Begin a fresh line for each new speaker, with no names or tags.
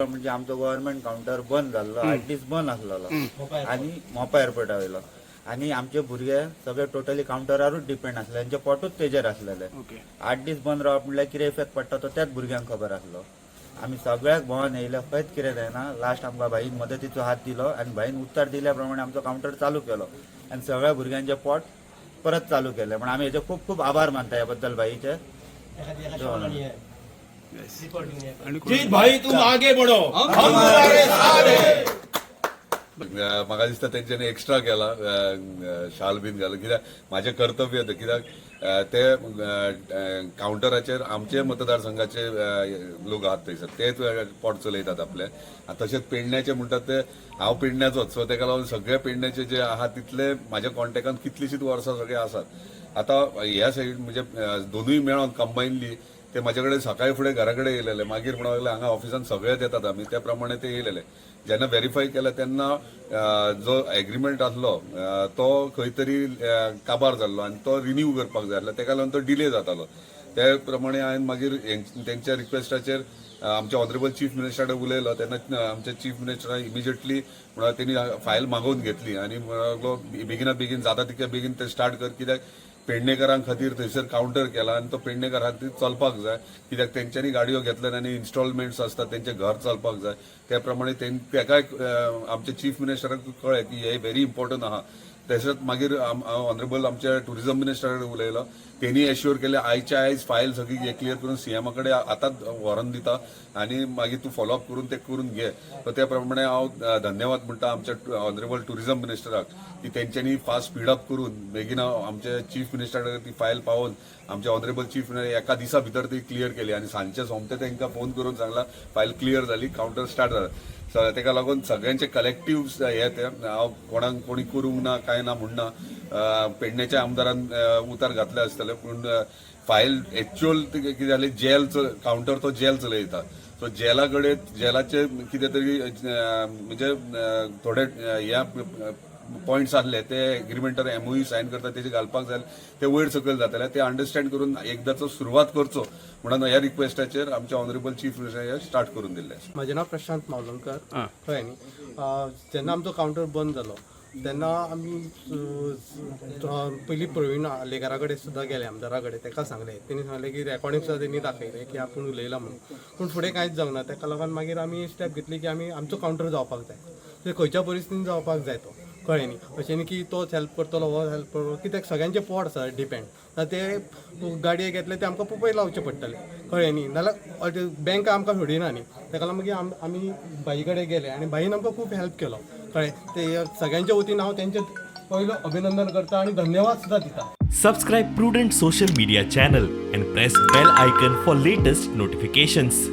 म्हणजे आमचो government counter बंद जाल्लो 8 दीस बंद आसलेलो आणि मोपा एअरपोर्टा वयलो आणि आमचे भुरगे सगळे टोटली काउंटरारूच डिपेंड आसले, त्यांचे पोटूच तेजेर आसलेले. 8 दीस बंद रावप म्हणल्यार कितें इफेक्ट पडटा तो त्याच भुरग्यांक खबर आसलो. आमी सगळ्याक भोंवन येयले, खंयच कितें जायना. लास्ट आमकां भाईन मदतीचो हात दिलो आणि भाईन उत्तर दिल्या प्रमाणे आमचो काउंटर चालू केलो आणि सगळ्या भुरग्यांचे पोट परत चालू केले. पण आमी हेचे खूप खूप आभार मानता ह्या बद्दल भाईचे.
जीत भाई तुम आगे बढ़ो, हम तुम्हारे साथ हैं.
म्हाका दिसता तेंच्यांनी एक्स्ट्रा केला शाल बीन घालून, कित्याक म्हाजें कर्तव्य तें, कित्याक ते काउंटराचेर आमचे मतदारसंघाचे लोक आहात थंयसर तेच पोट चलयतात आपले. तशेंच पेडण्याचे म्हणटात ते हांव पेडण्याचोच, सो तेका लागून सगळे पेडण्याचे जे आहात तितले म्हाज्या कॉन्टेक्टान कितलीशींच वर्सां सगळे आसात. आतां ह्या सायडीन म्हणजे दोनूय मेळोन कंबायनली ते म्हाजे कडेन सकाळी फुडें घरा कडेन येयलेले, मागीर म्हणून लागले हांगा ऑफिसान सगळेच येतात आमी, त्या प्रमाणे ते येयलेले. जेन्ना व्हेरीफाय केलें तेन्ना जो एग्रीमेंट आसलो तो खंय तरी काबार जाल्लो आनी तो रिन्यू करपाक जाय आसलो, तेका लागून तो डिले जातालो. ते प्रमाणे हांवें मागीर तेंच्या रिक्वेस्टाचेर आमच्या ऑनरेबल चीफ मिनिस्टरा कडेन उलयलो. तेन्ना आमच्या चीफ मिनिस्टरान इमिजिएटली म्हणून तेणी फायल मागोवन घेतली आनी लागलो बेगिना बेगीन जाता तितल्या बेगीन ते स्टार्ट कर, कित्याक पेडणेकरां खातीर थंयसर काउंटर केला आनी तो पेडणेकर खातीर चलपाक जाय, कित्याक तेंच्यांनी गाडयो घेतल्यात आनी इन्स्टॉलमेंट्स आसतात तेंचे घर चलपाक जाय. त्या प्रमाणे तेकाय आमच्या चीफ मिनिस्टराक कळ्ळें की हे व्हेरी इम्पॉर्टंट आहा. तशेंच मागीर ऑनरेबल आमच्या टुरिझम मिनिस्टरा कडेन उलयलो, तेणी एश्युअर केलें आयच्या आयज फायल सगळी क्लियर करून सीएमा कडेन आतांच व्हरोन दिता आनी मागीर तूं फॉलोअप करून ते करून घे. सो त्या प्रमाणे हांव धन्यवाद म्हणटा आमच्या ऑनरेबल टुरिझम मिनिस्टराक की तेंच्यांनी फास्ट स्पीडअप करून बेगीन आमच्या चीफ मिनिस्टरा कडेन ती फायल पावोवन आमच्या ऑनरेबल चीफ मिनिस्टर एका दिसा भितर ती क्लियर केली आनी सांजचे सोमते तांकां फोन करून सांगला फायल क्लियर जाली, काउंटर स्टार्ट जाला. सो तेका लागून सगळ्यांचे कलेक्टिव्ह हे ते हांव कोणाक कोणी करूंक ना काय ना म्हणना. पेडण्याच्या आमदारान उतार घातले आसतले, पूण फायल एक्च्युअल कितें जालें जेल काउंटर तो जेल चलयता. सो जेला कडेन जेलाचे कितें तरी म्हणजे थोडे ह्या पॉयंट्स आसले ते एग्रीमेंटार एमओयू सायन करता तेजे घालपाक जाय, ते वयर सकयल जातले. ते अंडरस्टँड करून एकदाचो सुरवात करचो म्हणून ह्या रिक्वेस्टाचेर आमच्या ऑनरेबल चीफ मिनिस्टर स्टार्ट करून दिल्ले.
म्हजें नांव प्रशांत मावलंकर, कळ्ळें न्ही. जेन्ना आमचो काउंटर बंद जालो तेन्ना आमी पयलीं प्रवीण आलेकरा कडेन सुद्दां गेले, आमदारा कडेन. ताका सांगलें, तेणी सांगलें की रेकॉर्डिंग सुद्दां तेणी दाखयलें की आपूण उलयला म्हणून, पूण फुडें कांयच जावंक ना. ताका लागून मागीर आमी स्टेप घेतली की आमी आमचो काउंटर जावपाक जाय, ते खंयच्या परिस्थितीन जावपाक जाय तो, कळ्ळें न्ही. अशें न्ही की तोच हेल्प करतलो हो हेल्प करतलो, कित्याक सगळ्यांचे पोट आसा डिपेंड. ते गाडये घेतले ते आमकां पळय लावचे पडटले, कळ्ळें न्ही. नाल्यार बँक आमकां सोडिना न्ही. ताका लागून मागीर आमी बाई कडेन गेले आनी बाईन आमकां खूब हेल्प केलो, कळ्ळें. ते सगळ्यांच्या वतीन हांव तेंचें पयलो अभिनंदन करता आणि धन्यवाद सुद्धा दिता.
Subscribe Prudent social media channel and press bell icon for latest notifications.